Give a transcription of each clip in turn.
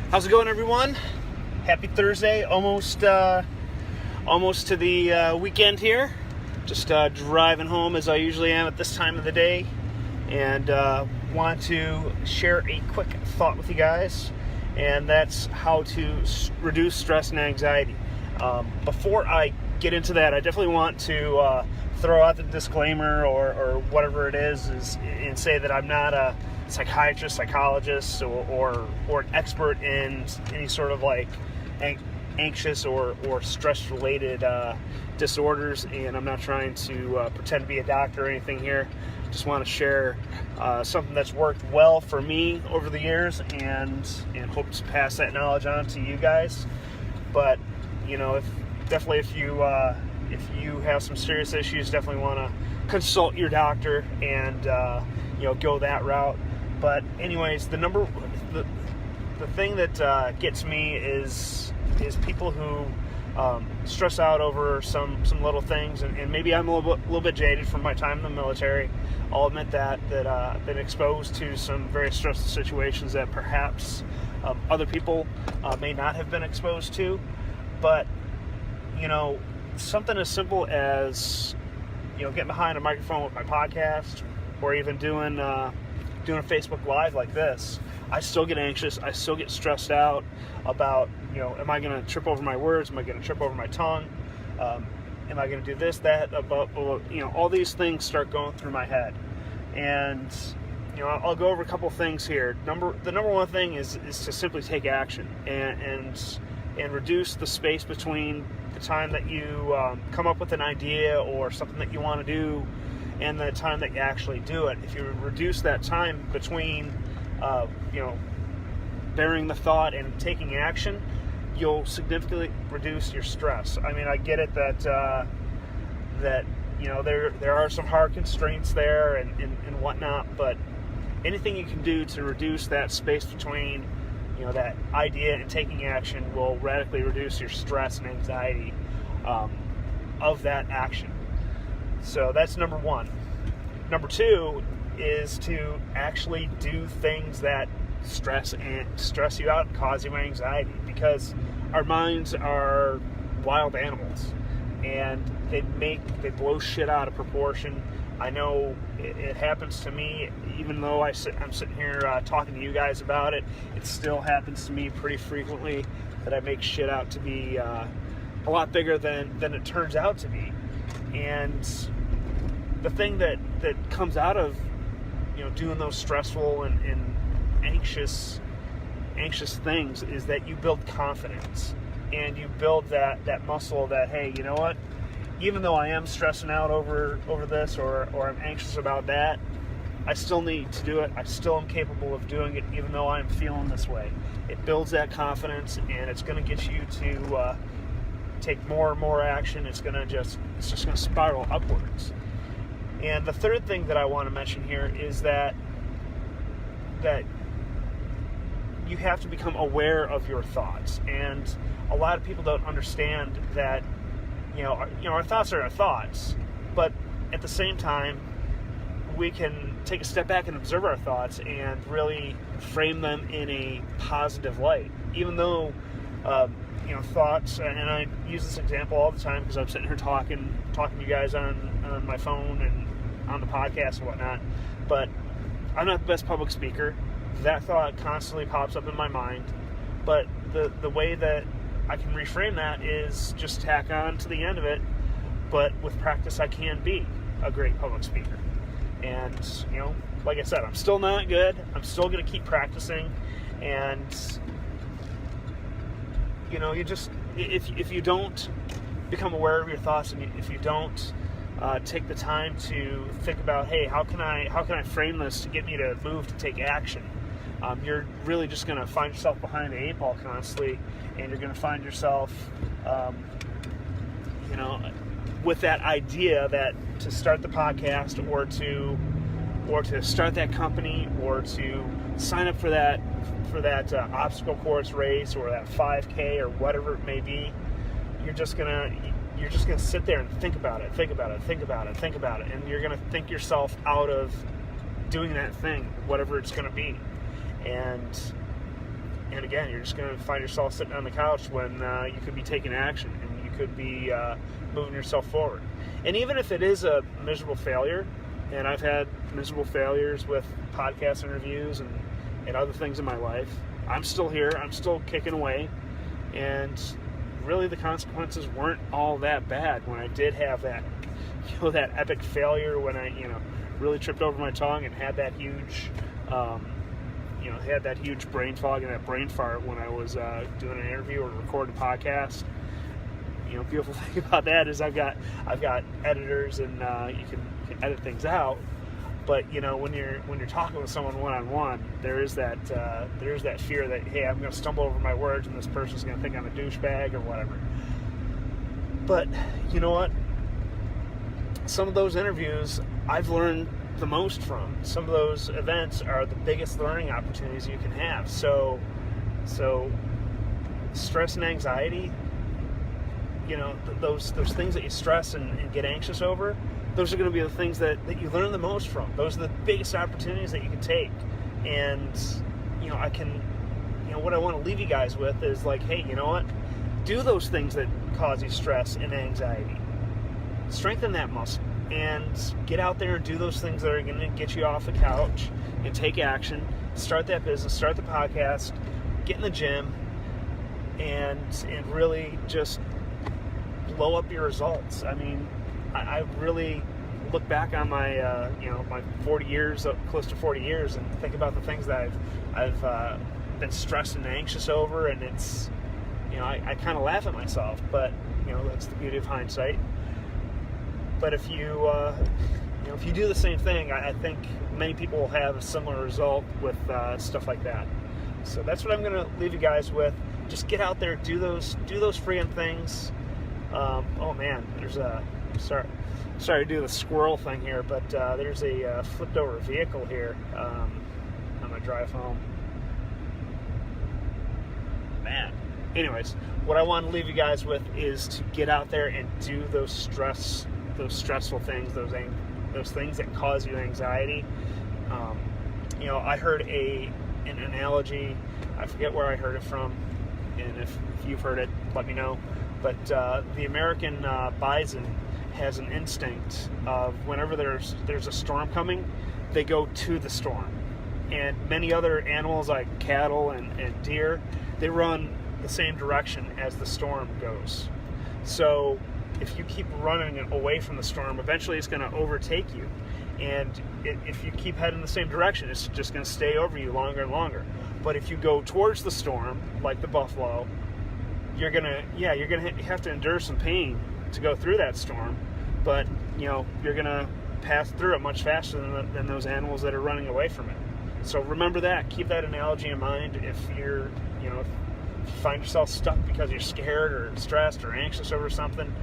How's it going, everyone? Happy Thursday, almost to the weekend here. Just driving home as I usually am at this time of the day, and want to share a quick thought with you guys, and that's how to reduce stress and anxiety. Before I get into that, I definitely want to throw out the disclaimer or whatever it is and say that I'm not a psychiatrist, psychologist, or an expert in any sort of like anxious or stress-related disorders, and I'm not trying to pretend to be a doctor or anything here. Just want to share something that's worked well for me over the years, and hope to pass that knowledge on to you guys. But if you have some serious issues, definitely want to consult your doctor and go that route. But anyways, the thing that gets me is people who stress out over some little things, and maybe I'm a little bit jaded from my time in the military. I'll admit that I've been exposed to some very stressful situations that perhaps other people may not have been exposed to. But something as simple as getting behind a microphone with my podcast, or even doing a Facebook Live like this, I still get anxious. I still get stressed out about, am I going to trip over my words? Am I going to trip over my tongue? Am I going to do this, that? All these things start going through my head. And, I'll go over a couple things here. The number one thing is to simply take action and reduce the space between the time that you come up with an idea or something that you want to do and the time that you actually do it. If you reduce that time between, bearing the thought and taking action, you'll significantly reduce your stress. I mean, I get it that there are some hard constraints there and whatnot, but anything you can do to reduce that space between that idea and taking action will radically reduce your stress and anxiety of that action. So that's number one. Number two is to actually do things that stress you out and cause you anxiety, because our minds are wild animals, and they blow shit out of proportion. I know it happens to me, even though I'm sitting here talking to you guys about it. It still happens to me pretty frequently that I make shit out to be a lot bigger than it turns out to be. And the thing that comes out of doing those stressful and anxious things is that you build confidence, and you build that muscle that, hey, you know what? Even though I am stressing out over this or I'm anxious about that, I still need to do it. I still am capable of doing it, even though I'm feeling this way. It builds that confidence, and it's going to get you to take more and more action. It's just going to spiral upwards. And the third thing that I want to mention here is that you have to become aware of your thoughts. And a lot of people don't understand that our thoughts are our thoughts, but at the same time, we can take a step back and observe our thoughts and really frame them in a positive light. Even though, thoughts, and I use this example all the time because I'm sitting here talking to you guys on my phone and on the podcast and whatnot, but I'm not the best public speaker. That thought constantly pops up in my mind, but the way that I can reframe that is just tack on to the end of it, but with practice I can be a great public speaker. And, like I said, I'm still not good. I'm still going to keep practicing. And, you just, if you don't become aware of your thoughts, and if you don't take the time to think about, hey, how can I frame this to get me to move, to take action, you're really just going to find yourself behind the eight ball constantly, and you're going to find yourself, with that idea that to start the podcast or to start that company or to sign up for that obstacle course race or that 5K or whatever it may be. You're just gonna sit there and think about it, and you're gonna think yourself out of doing that thing, whatever it's gonna be. And And again, you're just going to find yourself sitting on the couch when you could be taking action and you could be moving yourself forward. And even if it is a miserable failure, and I've had miserable failures with podcast interviews and other things in my life, I'm still here. I'm still kicking away. And really the consequences weren't all that bad when I did have that, that epic failure when I, really tripped over my tongue and had that huge, had that huge brain fog and that brain fart when I was doing an interview or recording a podcast. Beautiful thing about that is I've got editors and you can edit things out. But when you're talking with someone one-on-one, there is that fear that, hey, I'm going to stumble over my words and this person's going to think I'm a douchebag or whatever. But you know what? Some of those interviews I've learned the most from. Some of those events are the biggest learning opportunities you can have. So stress and anxiety, those things that you stress and get anxious over, those are going to be the things that you learn the most from. Those are the biggest opportunities that you can take. And, what I want to leave you guys with is like, hey, you know what? Do those things that cause you stress and anxiety. Strengthen that muscle and get out there and do those things that are going to get you off the couch and take action. Start that business, start the podcast, get in the gym, and really just blow up your results. I mean, I really look back on my my 40 years, close to 40 years, and think about the things that I've been stressed and anxious over, and it's I kind of laugh at myself, but that's the beauty of hindsight. But if you do the same thing, I think many people will have a similar result with stuff like that. So that's what I'm going to leave you guys with. Just get out there, do those freaking things. Oh man, there's a sorry to do the squirrel thing here, but there's a flipped over vehicle here on my drive home. Man. Anyways, what I want to leave you guys with is to get out there and do those stressful things, those things that cause you anxiety. I heard an analogy. I forget where I heard it from, and if you've heard it, let me know. But the American bison has an instinct of whenever there's a storm coming, they go to the storm. And many other animals like cattle and deer, they run the same direction as the storm goes. So if you keep running away from the storm, eventually it's going to overtake you. And if you keep heading the same direction, it's just going to stay over you longer and longer. But if you go towards the storm, like the buffalo, you're gonna have to endure some pain to go through that storm. But you're gonna pass through it much faster than those animals that are running away from it. So remember that. Keep that analogy in mind. If you're if you find yourself stuck because you're scared or stressed or anxious over something,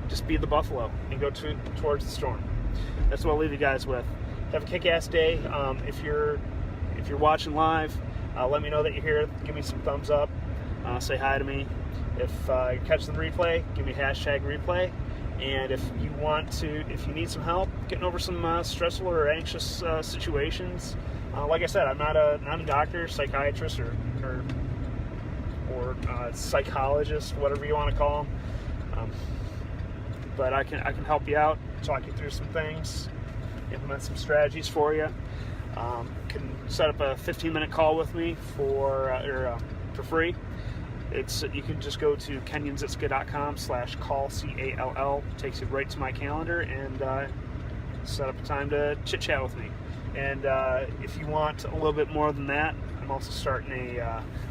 just be the buffalo and go towards the storm. That's what I'll leave you guys with. Have a kick-ass day. If you're watching live, let me know that you're here. Give me some thumbs up. Say hi to me. If you catch the replay, give me #replay. And if you need some help getting over some stressful or anxious situations, like I said, I'm not a doctor, psychiatrist, or psychologist, whatever you want to call them. But I can help you out, talk you through some things, implement some strategies for you. Can set up a 15-minute call with me for free. You can just go to KenyonZitska.com/call, CALL. Takes you right to my calendar and set up a time to chit chat with me. And if you want a little bit more than that, I'm also starting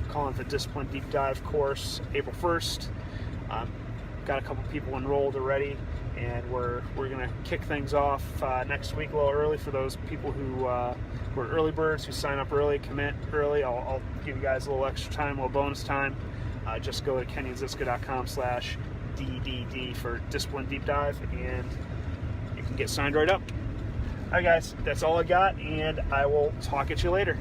calling it the Discipline Deep Dive course April 1st. Got a couple people enrolled already, and we're going to kick things off next week a little early for those people who are early birds, who sign up early, commit early. I'll give you guys a little extra time, a little bonus time. Just go to KenyonZitska.com/DDD for Discipline Deep Dive, and you can get signed right up. All right, guys, that's all I got, and I will talk at you later.